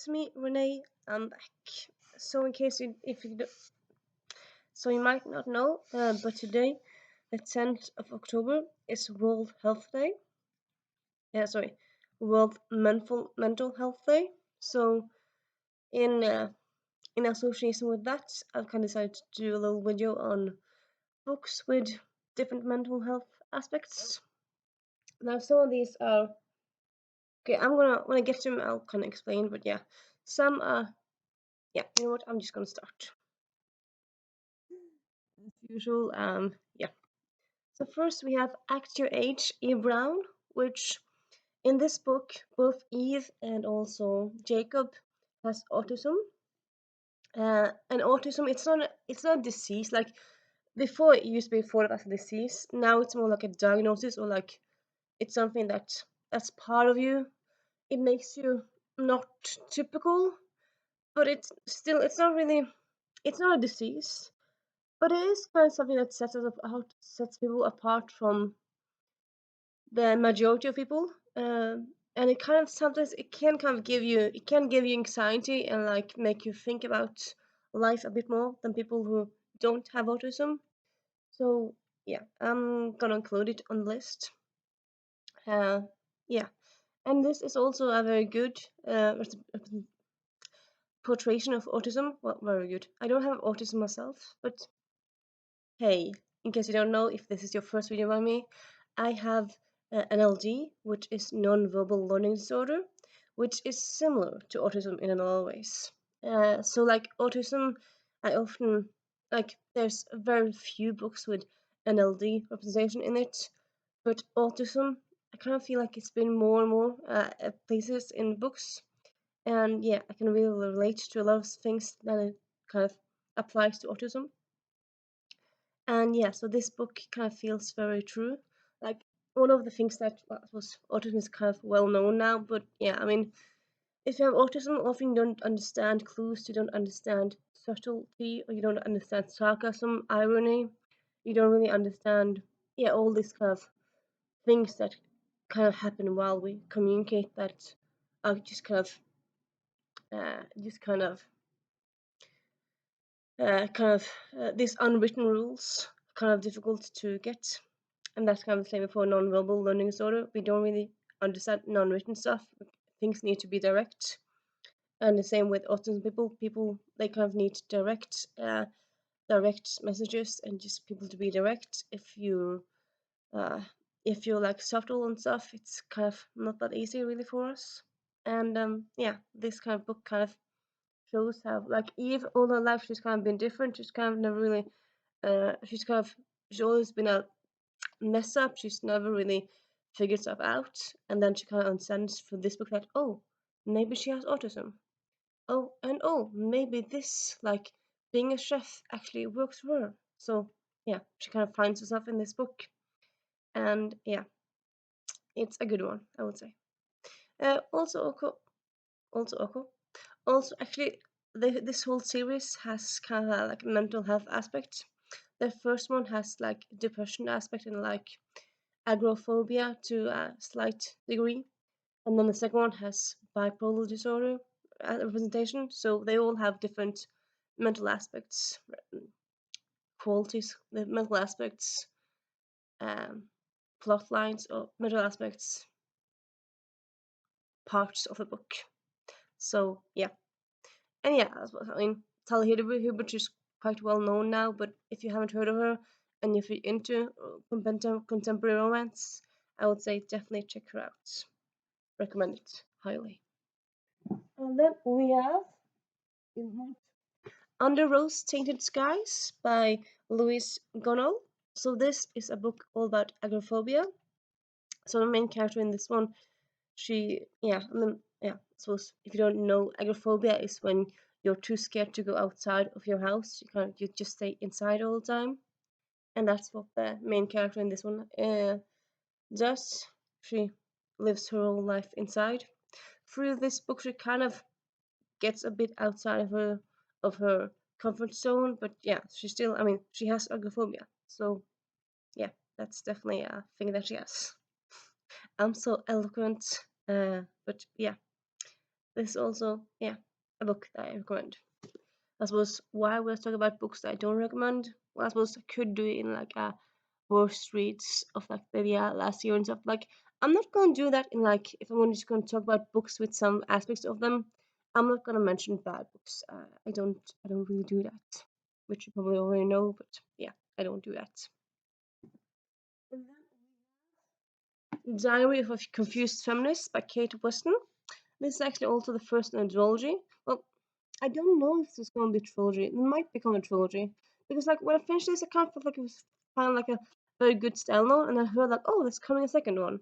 it's me, Renee. I'm back. So, in case you might not know, but today, the 10th of October, is World Health Day. Sorry, World Mental Health Day. So, in uh, in association with that, I've kind of decided to do a little video on books with different mental health aspects. Now, some of these are okay. When I get to them, I'll kind of explain. But yeah, some are You know what? I'm just gonna start as usual. Yeah. So first we have Act Your Age, E. Brown, which in this book both Eve and also Jacob has autism. And autism, it's not a disease. Like before, it used to be thought of as a disease. Now it's more like a diagnosis, or like it's something that's part of you. It makes you not typical, but it's not a disease. But it is kind of something that sets people apart from the majority of people. And it kind of sometimes it can give you anxiety and like make you think about life a bit more than people who don't have autism. So yeah, I'm gonna include it on the list. Uh, yeah, and this is also a very good portrayal of autism. Well, very good. I don't have autism myself, but hey, in case you don't know, if this is your first video by me, I have NLD, which is non-verbal learning disorder, which is similar to autism in a lot of ways. So, like autism, I often there's very few books with NLD representation in it, but autism, I kind of feel like it's been more and more places in books, and yeah, I can really relate to a lot of things that it kind of applies to autism. And yeah, so this book kind of feels very true. Like one of the things that was autism is kind of well known now, but yeah, I mean, if you have autism, often you don't understand clues, you don't understand subtlety, or you don't understand sarcasm, irony. You don't really understand, yeah, all these kind of things that kind of happen while we communicate that are just these unwritten rules, kind of difficult to get. And that's kind of the same for non-verbal learning disorder. We don't really understand non-written stuff. Things need to be direct. And the same with autism people. People they kind of need direct messages and just people to be direct. Uh, if you're like subtle and stuff, it's kind of not that easy really for us. And yeah, this kind of book kind of shows how like Eve all her life she's kind of been different. She's kind of never really she's always been a mess up. She's never really figured stuff out. And then she kind of understands for this book that, oh, maybe she has autism. Oh, maybe this, like, being a chef actually works for her. So, yeah, she kind of finds herself in this book. And yeah, it's a good one, I would say. Also, actually, this whole series has kind of a like mental health aspect. The first one has like depression aspect and like agoraphobia to a slight degree, and then the second one has bipolar disorder representation. So they all have different mental aspects, qualities, the mental aspects, um, plot lines, or mental aspects, parts of the book. So yeah, and yeah, I mean, Talia Hubert is quite well known now, but if you haven't heard of her and if you're into contemporary romance, I would say definitely check her out. Recommend it highly. And then we have Under Rose Tainted Skies by Louise Gonol. So this is a book all about agoraphobia. So the main character in this one, So if you don't know, agoraphobia is when you're too scared to go outside of your house. You just stay inside all the time, and that's what the main character in this one does. She lives her whole life inside. Through this book, she kind of gets a bit outside of her comfort zone, but yeah, she has agoraphobia. So yeah, that's definitely a thing that she has. I'm so eloquent, but yeah. this is also, yeah, a book that I recommend. I suppose why we're talking about books that I don't recommend. Well, I suppose I could do it in like a worst reads of like maybe last year and stuff. Like I'm not gonna do that in like if I'm just gonna talk about books with some aspects of them. I'm not gonna mention bad books. I don't really do that, which you probably already know. But yeah, I don't do that. And then Diary of a Confused Feminist by Kate Weston. This is actually also the first in a trilogy. Well, I don't know if this is going to be a trilogy. It might become a trilogy because, like, when I finished this, I kind of felt like it was kind of like a very good standalone, and I heard like, oh, there's coming a second one,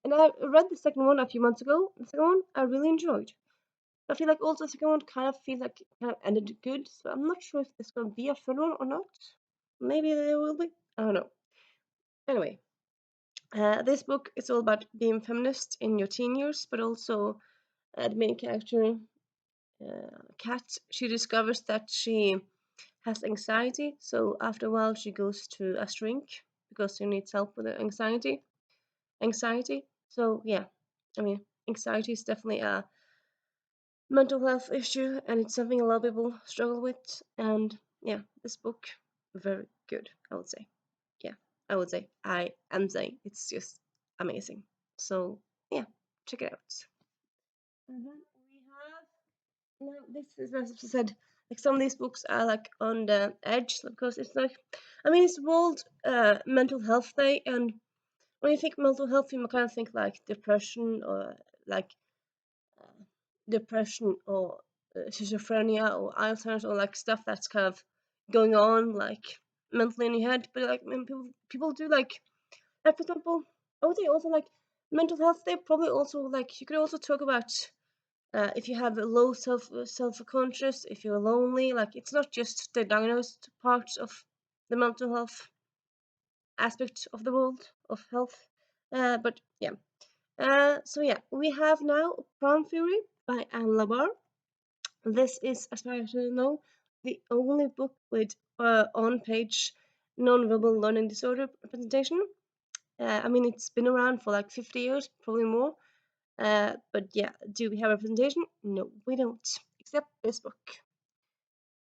and I read the second one a few months ago. The second one I really enjoyed. I feel like also the second one kind of feels like it kind of ended good, so I'm not sure if there's going to be a third one or not. Maybe there will be. I don't know. Anyway, this book is all about being feminist in your teen years, but also the main character, Kat, she discovers that she has anxiety. So after a while, she goes to a shrink because she needs help with the anxiety. Anxiety. So yeah, I mean, anxiety is definitely a mental health issue, and it's something a lot of people struggle with. And yeah, this book very good, I would say. Yeah, I would say. I am saying it's just amazing. So yeah, check it out. And then we have now this is as I said, like some of these books are like on the edge because it's like, I mean, it's World Mental Health Day, and when you think mental health, you kind of think like depression or like uh, depression or schizophrenia or Alzheimer's or like stuff that's kind of going on like mentally in your head. But like when people do like for example, I would say also like mental health. They probably also like you could also talk about if you have a low self conscious, if you're lonely, like it's not just the diagnosed parts of the mental health aspect of the world of health. But yeah. So yeah, we have now Prawn Theory by Anne Labar. This is, as far as I know, the only book with on-page non-verbal learning disorder representation. I mean, it's been around for like 50 years, probably more. But yeah, do we have representation? No, we don't, except this book.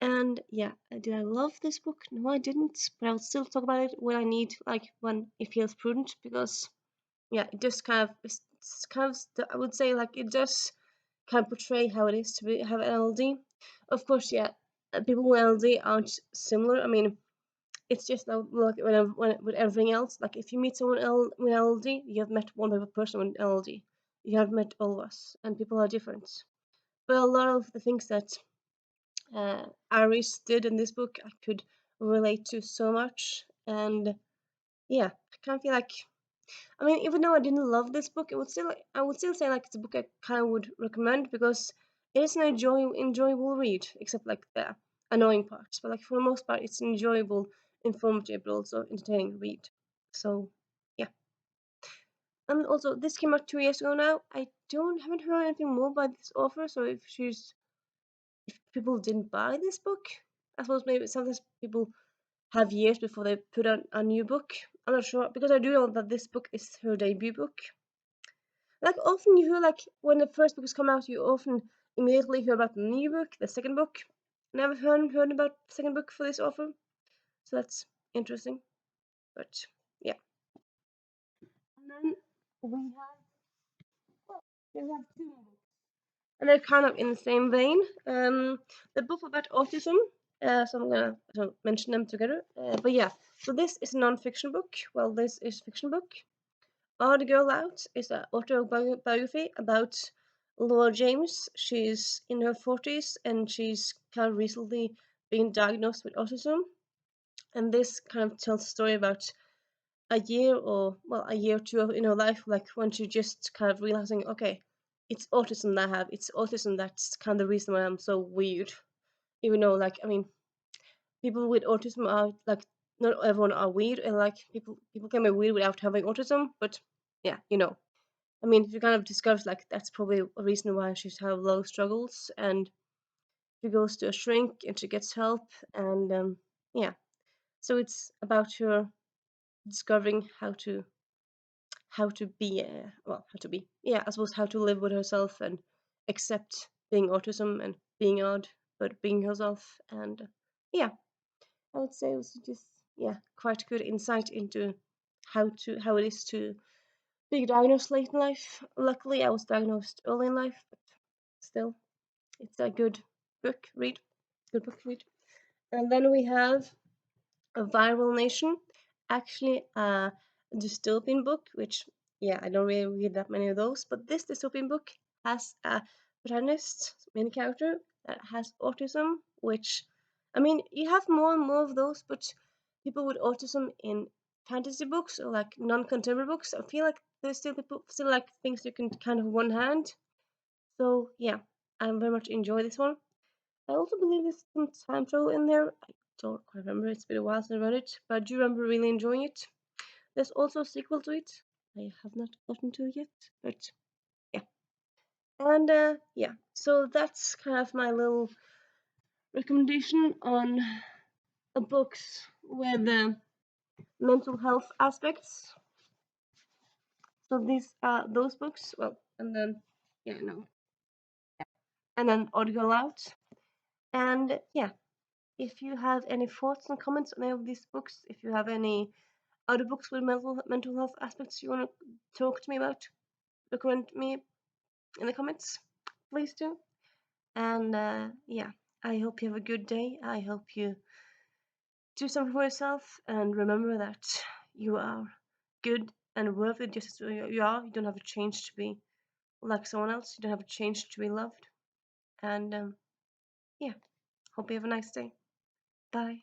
And yeah, did I love this book? No, I didn't, but I'll still talk about it when I need, like when it feels prudent, because yeah, it just kind of, it's kind of, I would say like it does kind of portray how it is to have an LD. Of course, yeah, people with LD aren't similar. I mean, it's just like when with everything else. Like if you meet someone with LD, you have met one type of person with LD. You have met all of us, and people are different. But a lot of the things that Iris did in this book, I could relate to so much. And yeah, I kind of feel like, I mean, even though I didn't love this book, I would still say like it's a book I kind of would recommend because it is an enjoyable read, except like the annoying parts. But like for the most part, it's an enjoyable, informative, but also entertaining read. So yeah. And also, this came out 2 years ago now. I don't haven't heard anything more about this author. So if people didn't buy this book, I suppose maybe sometimes people have years before they put out a new book. I'm not sure because I do know that this book is her debut book. Like often you hear like when the first books come out, you often immediately hear about the new book, the second book. Never heard about the second book for this author, so that's interesting. But yeah, and then we have well, we have two more books, and they're kind of in the same vein. The book about autism. So I'm gonna mention them together. But yeah, so this is a non-fiction book. Well, this is fiction book. Odd Girl Out is an autobiography about Laura James. She's in her 40s and she's kind of recently been diagnosed with autism. And this kind of tells a story about a year or, well, a year or two in her life, like when she just kind of realizing, okay, it's autism that I have. It's autism that's kind of the reason why I'm so weird. Even though, like, I mean, people with autism are like, not everyone are weird, and like people can be weird without having autism, but yeah, you know. I mean, she kind of discovers like that's probably a reason why she's had a lot of struggles, and she goes to a shrink and she gets help, and yeah, so it's about her discovering how to be well, how to be, yeah, I suppose how to live with herself and accept being autism and being odd, but being herself. And yeah, I would say it was just quite good insight into how it is to be diagnosed late in life. Luckily, I was diagnosed early in life, but still, it's a book read, good book read. And then we have A Viral Nation, actually a dystopian book, which I don't really read that many of those, but this dystopian book has a protagonist, main character, that has autism, which I mean you have more and more of those, but people with autism in fantasy books or like non-contemporary books, I feel like there's still people still like things you can kind of one hand. So yeah, I very much enjoy this one. I also believe there's some time travel in there. I don't quite remember. It's been a while since I read it, but I do remember really enjoying it. There's also a sequel to it. I have not gotten to yet, but yeah. And so that's kind of my little recommendation on books with mental health aspects. So these are those books. Well, and then no, and then Audio Aloud. And if you have any thoughts and comments on any of these books, if you have any other books with mental health aspects you want to talk to me about, recommend me in the comments, please do. And I hope you have a good day. I hope you do something for yourself, and remember that you are good and worth it just as you are. You don't have to change to be like someone else. You don't have to change to be loved. And yeah, hope you have a nice day. Bye.